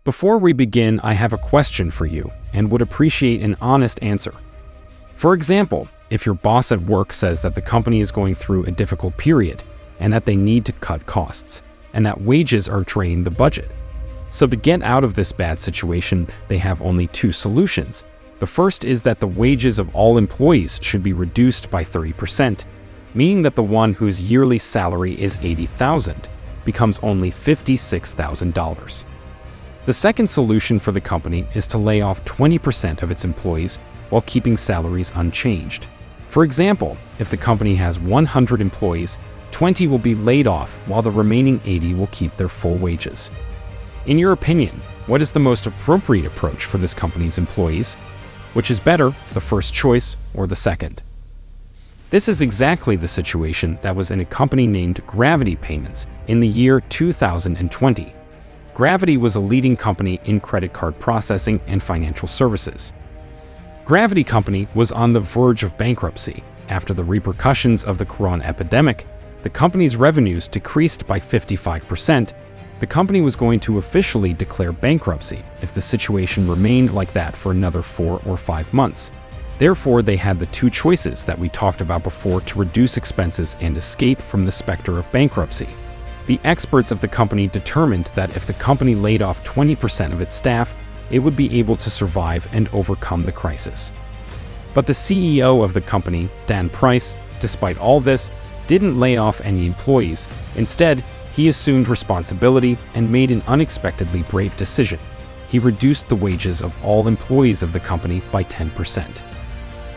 Before we begin, I have a question for you and would appreciate an honest answer. For example, if your boss at work says that the company is going through a difficult period and that they need to cut costs, and that wages are draining the budget. So to get out of this bad situation, they have only two solutions. The first is that the wages of all employees should be reduced by 30%, meaning that the one whose yearly salary is $80,000 becomes only $56,000. The second solution for the company is to lay off 20% of its employees while keeping salaries unchanged. For example, if the company has 100 employees, 20 will be laid off while the remaining 80 will keep their full wages. In your opinion, what is the most appropriate approach for this company's employees? Which is better, the first choice or the second? This is exactly the situation that was in a company named Gravity Payments in the year 2020. Gravity was a leading company in credit card processing and financial services. Gravity Company was on the verge of bankruptcy. After the repercussions of the corona epidemic, the company's revenues decreased by 55%. The company was going to officially declare bankruptcy if the situation remained like that for another 4 or 5 months. Therefore, they had the two choices that we talked about before to reduce expenses and escape from the specter of bankruptcy. The experts of the company determined that if the company laid off 20% of its staff, it would be able to survive and overcome the crisis. But the CEO of the company, Dan Price, despite all this, didn't lay off any employees. Instead, he assumed responsibility and made an unexpectedly brave decision. He reduced the wages of all employees of the company by 10%.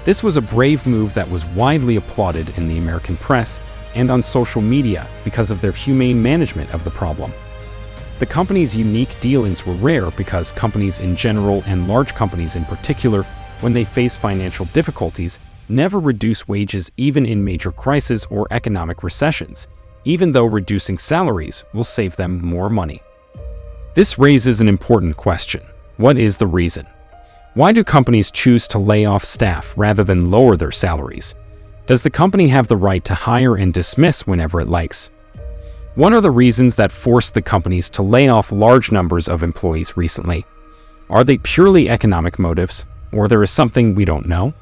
This was a brave move that was widely applauded in the American press and on social media because of their humane management of the problem. The company's unique dealings were rare because companies in general and large companies in particular, when they face financial difficulties, never reduce wages even in major crises or economic recessions, even though reducing salaries will save them more money. This raises an important question. What is the reason? Why do companies choose to lay off staff rather than lower their salaries? Does the company have the right to hire and dismiss whenever it likes? What are the reasons that forced the companies to lay off large numbers of employees recently? Are they purely economic motives, or there is something we don't know?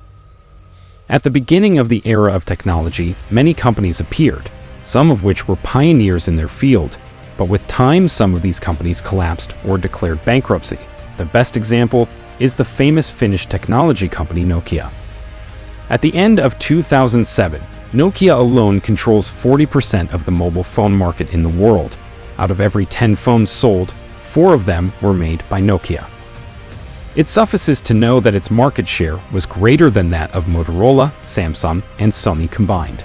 At the beginning of the era of technology, many companies appeared, some of which were pioneers in their field, but with time some of these companies collapsed or declared bankruptcy. The best example is the famous Finnish technology company Nokia. At the end of 2007, Nokia alone controls 40% of the mobile phone market in the world. Out of every 10 phones sold, 4 of them were made by Nokia. It suffices to know that its market share was greater than that of Motorola, Samsung, and Sony combined.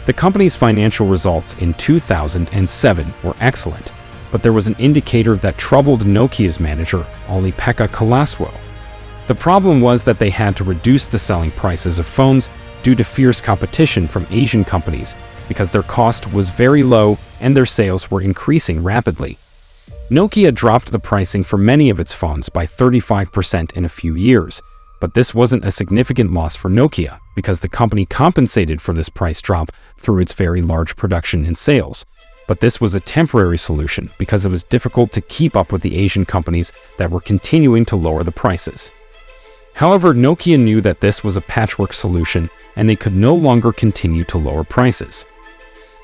The company's financial results in 2007 were excellent, but there was an indicator that troubled Nokia's manager, Olli-Pekka Kalasvuo. The problem was that they had to reduce the selling prices of phones due to fierce competition from Asian companies because their cost was very low and their sales were increasing rapidly. Nokia dropped the pricing for many of its phones by 35% in a few years, but this wasn't a significant loss for Nokia because the company compensated for this price drop through its very large production and sales. But this was a temporary solution because it was difficult to keep up with the Asian companies that were continuing to lower the prices. However, Nokia knew that this was a patchwork solution and they could no longer continue to lower prices.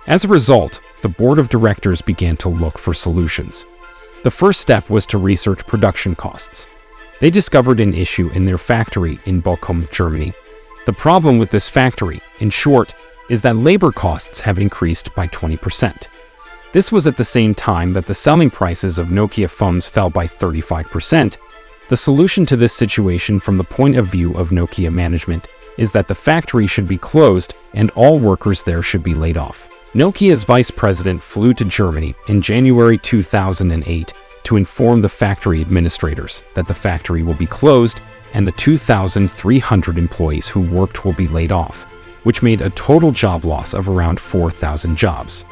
As a result, the board of directors began to look for solutions. The first step was to research production costs. They discovered an issue in their factory in Bochum, Germany. The problem with this factory, in short, is that labor costs have increased by 20%. This was at the same time that the selling prices of Nokia phones fell by 35%. The solution to this situation from the point of view of Nokia management is that the factory should be closed and all workers there should be laid off. Nokia's vice president flew to Germany in January 2008 to inform the factory administrators that the factory will be closed and the 2,300 employees who worked will be laid off, which made a total job loss of around 4,000 jobs.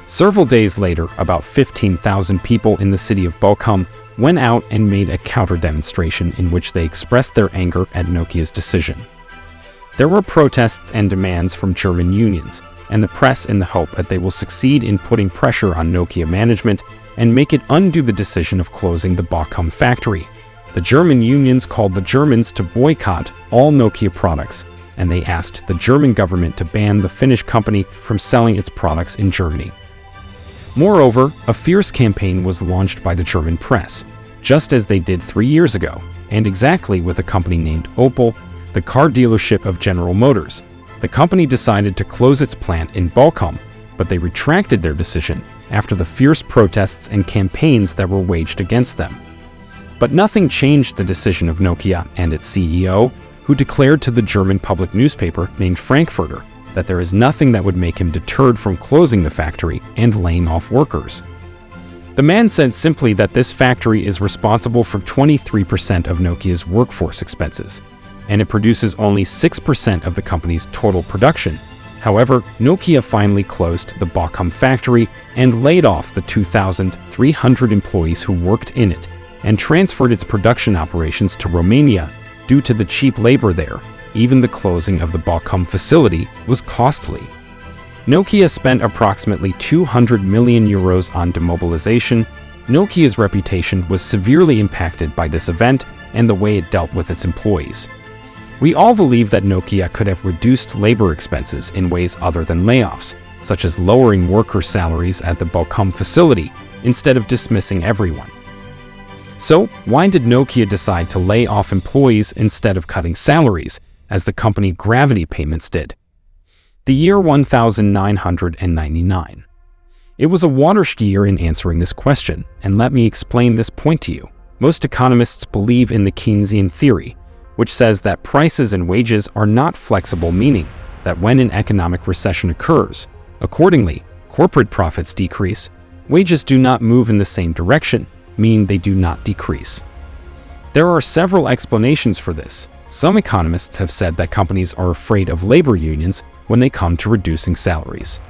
Several days later, about 15,000 people in the city of Bochum went out and made a counter-demonstration in which they expressed their anger at Nokia's decision. There were protests and demands from German unions and the press in the hope that they will succeed in putting pressure on Nokia management and make it undo the decision of closing the Bochum factory. The German unions called the Germans to boycott all Nokia products, and they asked the German government to ban the Finnish company from selling its products in Germany. Moreover, a fierce campaign was launched by the German press, just as they did 3 years ago, and exactly with a company named Opel, the car dealership of General Motors. The company decided to close its plant in Bochum, but they retracted their decision after the fierce protests and campaigns that were waged against them. But nothing changed the decision of Nokia and its CEO, who declared to the German public newspaper named Frankfurter that there is nothing that would make him deterred from closing the factory and laying off workers. The man said simply that this factory is responsible for 23% of Nokia's workforce expenses, and it produces only 6% of the company's total production. However, Nokia finally closed the Bochum factory and laid off the 2,300 employees who worked in it, and transferred its production operations to Romania due to the cheap labor there. Even the closing of the Bochum facility was costly. Nokia spent approximately 200 million euros on demobilization. Nokia's reputation was severely impacted by this event and the way it dealt with its employees. We all believe that Nokia could have reduced labor expenses in ways other than layoffs, such as lowering worker salaries at the Bochum facility instead of dismissing everyone. So, why did Nokia decide to lay off employees instead of cutting salaries, as the company Gravity Payments did? The year 1999. It was a watershed year in answering this question, and let me explain this point to you. Most economists believe in the Keynesian theory, which says that prices and wages are not flexible, meaning that when an economic recession occurs, accordingly, corporate profits decrease, wages do not move in the same direction, meaning they do not decrease. There are several explanations for this. Some economists have said that companies are afraid of labor unions when they come to reducing salaries.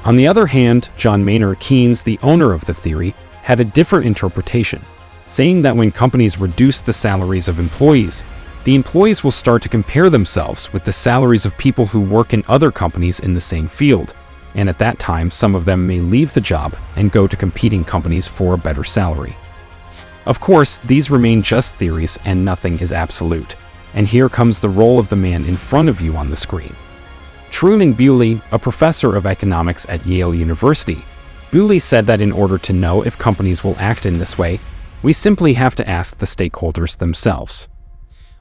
On the other hand, John Maynard Keynes, the owner of the theory, had a different interpretation, saying that when companies reduce the salaries of employees, the employees will start to compare themselves with the salaries of people who work in other companies in the same field, and at that time some of them may leave the job and go to competing companies for a better salary. Of course, these remain just theories and nothing is absolute, and here comes the role of the man in front of you on the screen. Truman Bewley, a professor of economics at Yale University, Bewley said that in order to know if companies will act in this way, we simply have to ask the stakeholders themselves.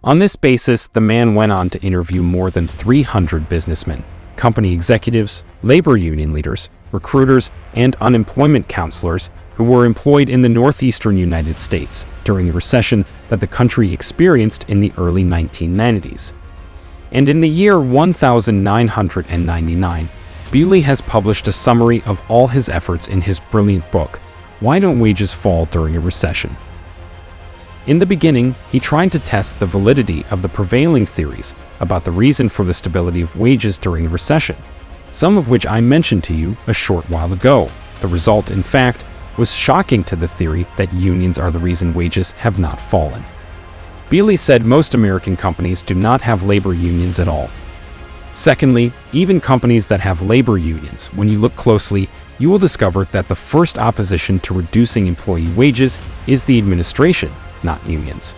On this basis, the man went on to interview more than 300 businessmen, company executives, labor union leaders, recruiters, and unemployment counselors who were employed in the northeastern United States during the recession that the country experienced in the early 1990s. And in the year 1999, Bewley has published a summary of all his efforts in his brilliant book, Why Don't Wages Fall During a Recession? In the beginning, he tried to test the validity of the prevailing theories about the reason for the stability of wages during the recession, some of which I mentioned to you a short while ago. The result, in fact, was shocking to the theory that unions are the reason wages have not fallen. Bewley said most American companies do not have labor unions at all. Secondly, even companies that have labor unions, when you look closely, you will discover that the first opposition to reducing employee wages is the administration, not unions.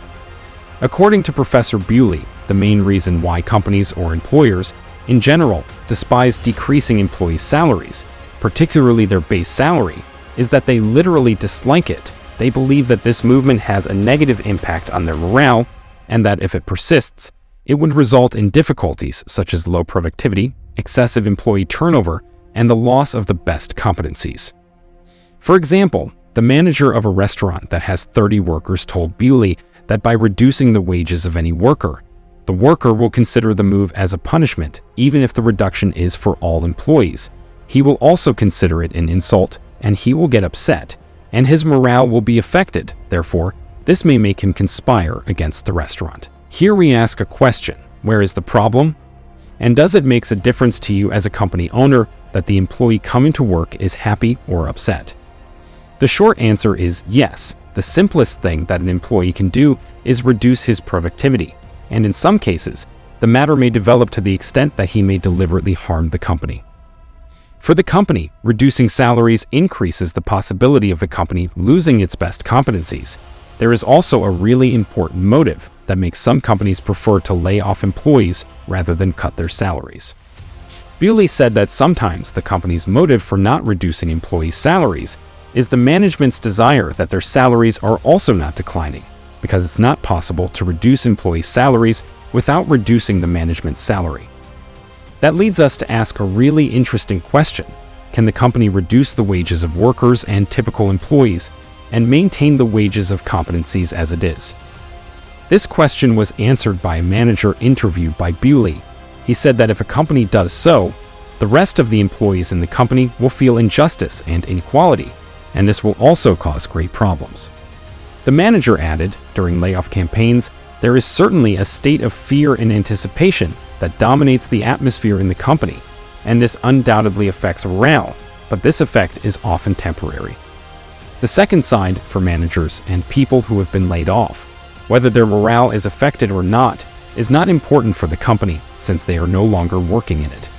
According to Professor Bewley, the main reason why companies or employers, in general, despise decreasing employees' salaries, particularly their base salary, is that they literally dislike it. They believe that this movement has a negative impact on their morale, and that if it persists, it would result in difficulties such as low productivity, excessive employee turnover, and the loss of the best competencies. For example, the manager of a restaurant that has 30 workers told Bewley that by reducing the wages of any worker, the worker will consider the move as a punishment, even if the reduction is for all employees. He will also consider it an insult, and he will get upset, and his morale will be affected. Therefore, this may make him conspire against the restaurant. Here we ask a question: where is the problem? And does it make a difference to you as a company owner that the employee coming to work is happy or upset? The short answer is yes. The simplest thing that an employee can do is reduce his productivity, and in some cases, the matter may develop to the extent that he may deliberately harm the company. For the company, reducing salaries increases the possibility of the company losing its best competencies. There is also a really important motive that makes some companies prefer to lay off employees rather than cut their salaries. Bewley said that sometimes the company's motive for not reducing employees' salaries is the management's desire that their salaries are also not declining, because it's not possible to reduce employees' salaries without reducing the management's salary. That leads us to ask a really interesting question. Can the company reduce the wages of workers and typical employees and maintain the wages of competencies as it is? This question was answered by a manager interviewed by Bewley. He said that if a company does so, the rest of the employees in the company will feel injustice and inequality, and this will also cause great problems. The manager added, during layoff campaigns, there is certainly a state of fear and anticipation that dominates the atmosphere in the company, and this undoubtedly affects morale, but this effect is often temporary. The second side, for managers and people who have been laid off, whether their morale is affected or not, is not important for the company since they are no longer working in it.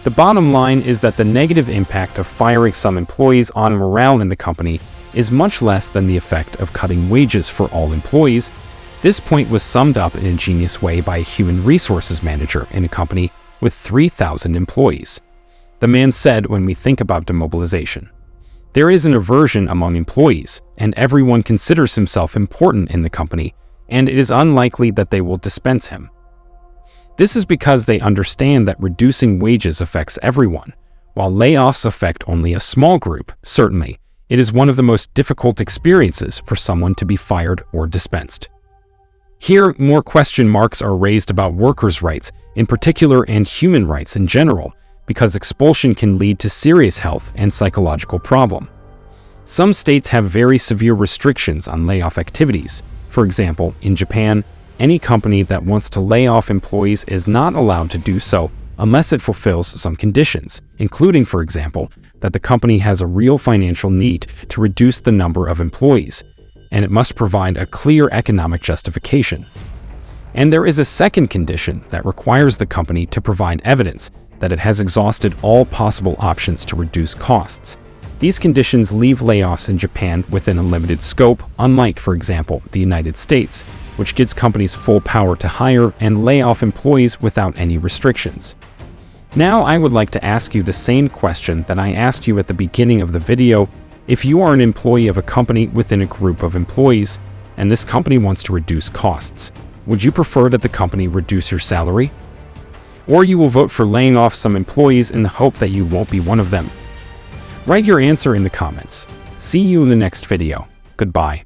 The bottom line is that the negative impact of firing some employees on morale in the company is much less than the effect of cutting wages for all employees. This point was summed up in a genius way by a human resources manager in a company with 3,000 employees. The man said, when we think about demobilization, there is an aversion among employees, and everyone considers himself important in the company, and it is unlikely that they will dispense him. This is because they understand that reducing wages affects everyone, while layoffs affect only a small group. Certainly, it is one of the most difficult experiences for someone to be fired or dispensed. Here, more question marks are raised about workers' rights in particular and human rights in general, because expulsion can lead to serious health and psychological problems. Some states have very severe restrictions on layoff activities. For example, in Japan, any company that wants to lay off employees is not allowed to do so unless it fulfills some conditions, including, for example, that the company has a real financial need to reduce the number of employees, and it must provide a clear economic justification. And there is a second condition that requires the company to provide evidence that it has exhausted all possible options to reduce costs. These conditions leave layoffs in Japan within a limited scope, unlike, for example, the United States, which gives companies full power to hire and lay off employees without any restrictions. Now I would like to ask you the same question that I asked you at the beginning of the video. If you are an employee of a company within a group of employees, and this company wants to reduce costs, would you prefer that the company reduce your salary? Or you will vote for laying off some employees in the hope that you won't be one of them? Write your answer in the comments. See you in the next video. Goodbye.